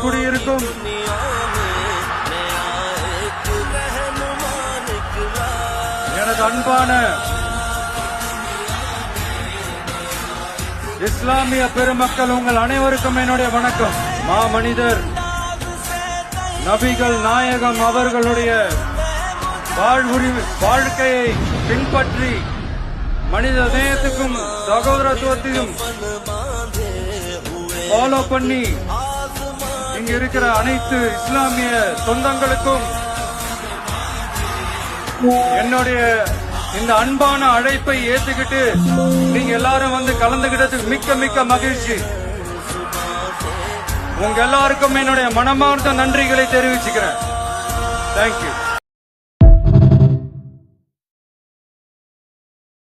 உள்ளத்தில் குடியிருக்கும் எனது அன்பான இஸ்லாமிய பெருமக்கள், உங்கள் அனைவருக்கும் என்னுடைய வணக்கம். மாமனிதர் நபிகள் நாயகம் அவர்களுடைய வாழ்க்கையை பின்பற்றி மனித நேயத்துக்கும் சகோதரத்துவத்தையும் ஃபாலோ பண்ணி இங்க இருக்கிற அனைத்து இஸ்லாமிய சொந்தங்களுக்கும் என்னுடைய இந்த அன்பான அழைப்பை ஏத்துக்கிட்டு நீங்க எல்லாரும் வந்து கலந்துகிட்டதுக்கு மிக்க மிக்க மகிழ்ச்சி. உங்க எல்லாருக்கும் என்னுடைய மனமார்ந்த நன்றிகளை தெரிவிச்சுக்கிறேன். தேங்க்யூ.